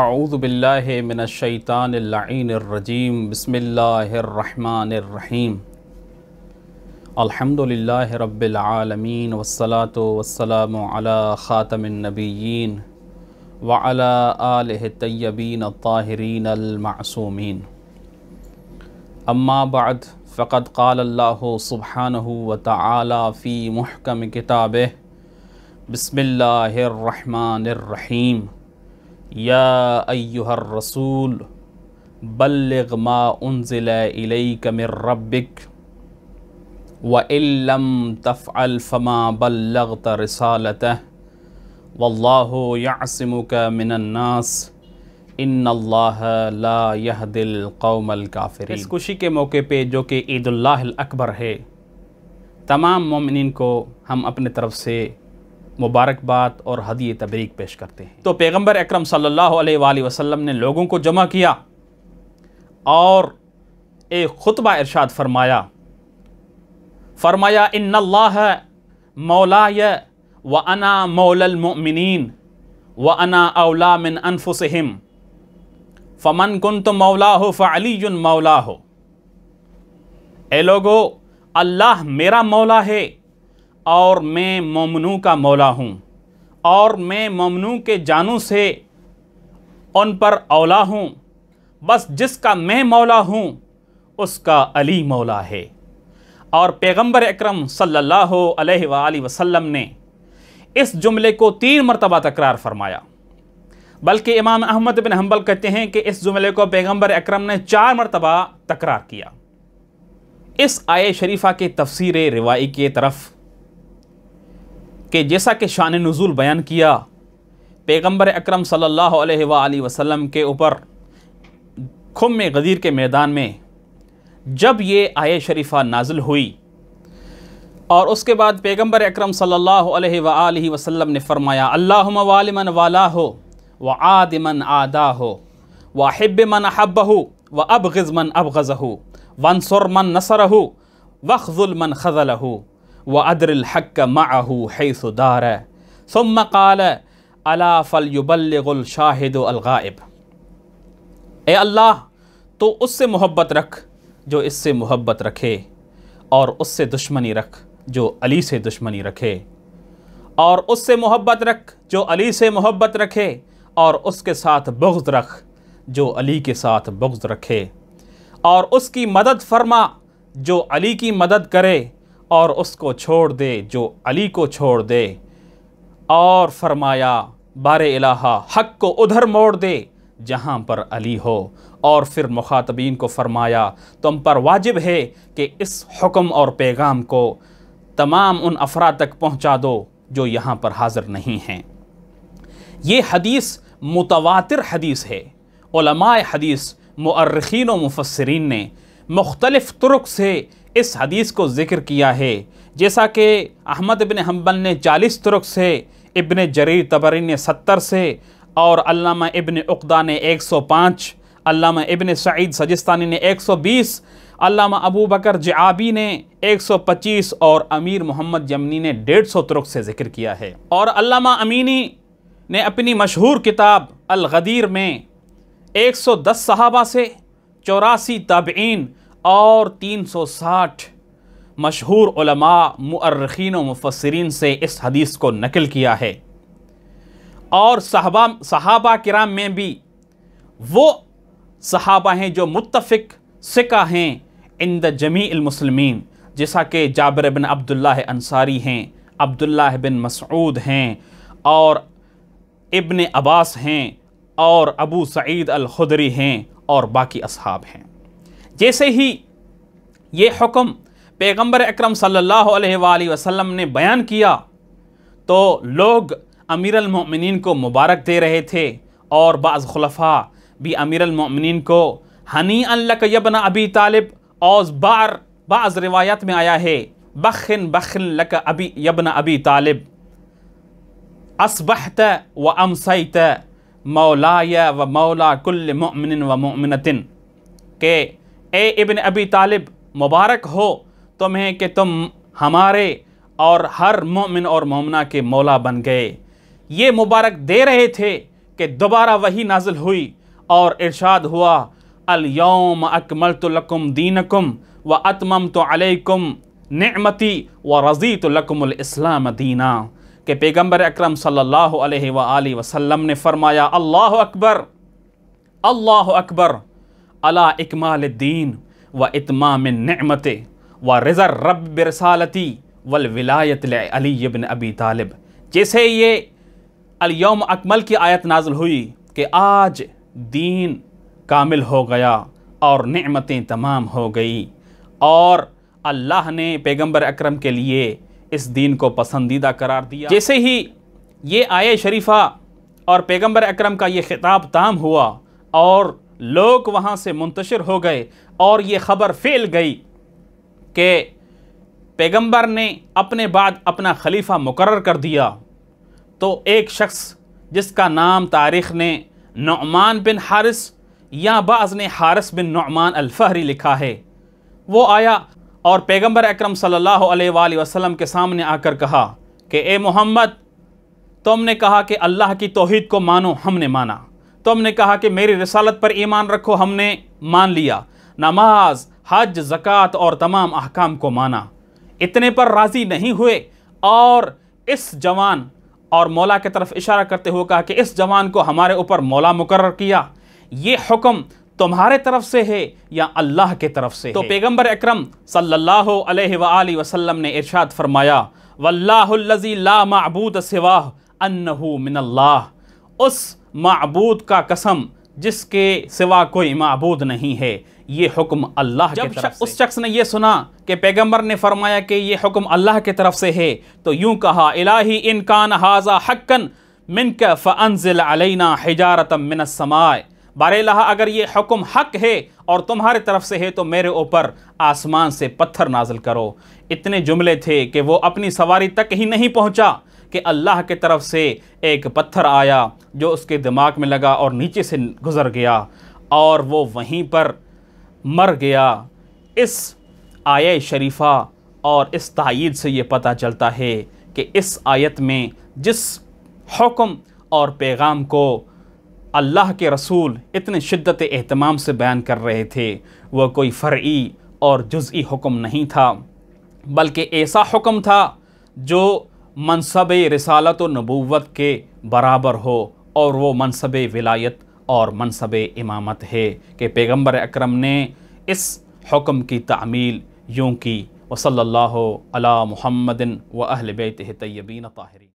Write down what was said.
اعوذ باللہ من الشیطان اللعین الرجیم بسم اللہ الرحمن الرحیم الحمدللہ رب العالمین والصلاة والسلام علی خاتم النبیین وعلی آلہ الطیبین الطاہرین المعصومین اما بعد فقد قال اللہ سبحانہ وتعالی فی محکم کتابہ بسم اللہ الرحمن الرحیم یا ایہا الرسول بلغ ما انزل الیک من ربک وَإِن لَّمْ تَفْعَلْ فَمَا بَلَّغْتَ رِسَالَتَهُ وَاللَّهُ يَعْصِمُكَ مِنَ النَّاسِ إِنَّ اللَّهَ لَا يَهْدِي الْقَوْمَ الْكَافِرِينَ۔ اس خوشی کے موقع پہ جو کہ عید اللہ الاکبر ہے، تمام مومنین کو ہم اپنے طرف سے مبارکباد اور ہدیہ تبریک پیش کرتے ہیں۔ تو پیغمبر اکرم صلی اللہ علیہ وآلہ وسلم نے لوگوں کو جمع کیا اور ایک خطبہ ارشاد فرمایا ان اللہ مولاي وانا مولا المؤمنین وانا اولا من انفسهم فمن كنت مولاه فعلی مولاه۔ اے لوگو، اللہ میرا مولا ہے اور میں مومنوں کا مولا ہوں، اور میں مومنوں کے جانوں سے ان پر اولا ہوں، بس جس کا میں مولا ہوں اس کا علی مولا ہے۔ اور پیغمبر اکرم صلی اللہ علیہ وآلہ وسلم نے اس جملے کو 3 مرتبہ تکرار فرمایا، بلکہ امام احمد بن حنبل کہتے ہیں کہ اس جملے کو پیغمبر اکرم نے 4 مرتبہ تکرار کیا۔ اس آیہ شریفہ کی تفسیر روائی کی طرف کہ جیسا کہ شان نزول بیان کیا، پیغمبر اکرم صلی اللہ علیہ وآلہ وسلم کے اوپر خم غدیر کے میدان میں جب یہ آیہ شریفہ نازل ہوئی اور اس کے بعد پیغمبر اکرم صلی اللہ علیہ وآلہ وسلم نے فرمایا اللہم والی من والاہ وعاد من عاداہ وحب من احبہ وابغض من ابغضہ وانصر من نصرہ واخذل من خذلہ وادر الحق معہ حیث دار ثم قال الا فلیبلغ الشاہد الغائب۔ اے اللہ، تو اس سے محبت رکھ جو اس سے محبت رکھے، اور اس سے دشمنی رکھ جو علی سے دشمنی رکھے، اور اس سے محبت رکھ جو علی سے محبت رکھے، اور اس کے ساتھ بغض رکھ جو علی کے ساتھ بغض رکھے، اور اس کی مدد فرما جو علی کی مدد کرے، اور اس کو چھوڑ دے جو علی کو چھوڑ دے، اور فرمایا بار الہ حق کو ادھر موڑ دے جہاں پر علی ہو۔ اور پھر مخاطبین کو فرمایا تم پر واجب ہے کہ اس حکم اور پیغام کو تمام ان افراد تک پہنچا دو جو یہاں پر حاضر نہیں ہیں۔ یہ حدیث متواتر حدیث ہے۔ علماء حدیث، مؤرخین و مفسرین نے مختلف طرق سے اس حدیث کو ذکر کیا ہے، جیسا کہ احمد بن حنبل نے 40 طرق سے، ابن جریر طبری نے 70 سے، اور علامہ ابن عقدہ نے 105، علامہ ابن سعید سجستانی نے 120، علامہ ابو بکر جعابی نے 125، اور امیر محمد یمنی نے 150 طرق سے ذکر کیا ہے۔ اور علامہ امینی نے اپنی مشہور کتاب الغدیر میں 110 صحابہ سے، 84 تابعین اور 360 مشہور علماء، مؤرخین و مفسرین سے اس حدیث کو نقل کیا ہے۔ اور صحابہ کرام میں بھی وہ صحابہ ہیں جو متفق ثقہ ہیں عند جمیع المسلمین، جیسا کہ جابر بن عبداللہ انصاری ہیں، عبداللہ بن مسعود ہیں، اور ابن عباس ہیں، اور ابو سعید الخدری ہیں، اور باقی اصحاب ہیں۔ جیسے ہی یہ حکم پیغمبر اکرم صلی اللہ علیہ وآلہ وسلم نے بیان کیا تو لوگ امیر المؤمنین کو مبارک دے رہے تھے، اور بعض خلفاء بھی امیر المؤمنین کو ہنیئا لک یا ابن ابی طالب، اور بعض روایات میں آیا ہے بخن بخن لک یا ابن ابی طالب اصبحت و امسیت مولاي و مولا کل مؤمن و مؤمنۃ، کہ اے ابن ابی طالب مبارک ہو تمہیں کہ تم ہمارے اور ہر مومن اور مومنہ کے مولا بن گئے۔ یہ مبارک دے رہے تھے کہ دوبارہ وہی نازل ہوئی اور ارشاد ہوا الیوم اکملت لکم دینکم واتممت علیکم نعمتی ورضیت لکم الاسلام دینا، کہ پیغمبر اکرم صلی اللہ علیہ وآلہ وسلم نے فرمایا اللہ اکبر علی اکمال الدین و اتمام النعمت و رضا الرب برسالتی والولایت لعلی بن ابی طالب۔ جیسے یہ الیوم اکمل کی آیت نازل ہوئی کہ آج دین کامل ہو گیا اور نعمتیں تمام ہو گئی، اور اللہ نے پیغمبر اکرم کے لیے اس دین کو پسندیدہ قرار دیا، جیسے ہی یہ آیہ شریفہ اور پیغمبر اکرم کا یہ خطاب تام ہوا اور لوگ وہاں سے منتشر ہو گئے اور یہ خبر پھیل گئی کہ پیغمبر نے اپنے بعد اپنا خلیفہ مقرر کر دیا، تو ایک شخص جس کا نام تاریخ نے نعمان بن حارث یا بعض نے حارث بن نعمان الفہری لکھا ہے، وہ آیا اور پیغمبر اکرم صلی اللہ علیہ وآلہ وسلم کے سامنے آ کر کہا کہ اے محمد، تم نے کہا کہ اللہ کی توحید کو مانو، ہم نے مانا، تم نے کہا کہ میری رسالت پر ایمان رکھو، ہم نے مان لیا، نماز، حج، زکوٰۃ اور تمام احکام کو مانا، اتنے پر راضی نہیں ہوئے اور اس جوان اور مولا کی طرف اشارہ کرتے ہوئے کہا کہ اس جوان کو ہمارے اوپر مولا مقرر کیا، یہ حکم تمہارے طرف سے ہے یا اللہ کے طرف سے؟ تو پیغمبر اکرم صلی اللہ علیہ وآلہ وسلم نے ارشاد فرمایا واللہ الذی لا معبود سواہ انہ من اللہ، اس معبود کا قسم جس کے سوا کوئی معبود نہیں ہے، یہ حکم اللہ کی طرف سے۔ جب اس شخص نے یہ سنا کہ پیغمبر نے فرمایا کہ یہ حکم اللہ کی طرف سے ہے، تو یوں کہا الہی ان کان ھذا حقا منک فانزل علینا حجارۃ من السماء، بار الہ اگر یہ حکم حق ہے اور تمہارے طرف سے ہے تو میرے اوپر آسمان سے پتھر نازل کرو۔ اتنے جملے تھے کہ وہ اپنی سواری تک ہی نہیں پہنچا کہ اللہ کی طرف سے ایک پتھر آیا جو اس کے دماغ میں لگا اور نیچے سے گزر گیا اور وہ وہیں پر مر گیا۔ اس آیہ شریفہ اور اس تائید سے یہ پتہ چلتا ہے کہ اس آیت میں جس حکم اور پیغام کو اللہ کے رسول اتنے شدت اہتمام سے بیان کر رہے تھے وہ کوئی فرعی اور جزئی حکم نہیں تھا، بلکہ ایسا حکم تھا جو منصب رسالت و نبوت کے برابر ہو، اور وہ منصب ولایت اور منصب امامت ہے کہ پیغمبر اکرم نے اس حکم کی تعمیل یوں کی۔ وصلی اللہ علی محمد و اہل بیتہ طیبین طاہرین۔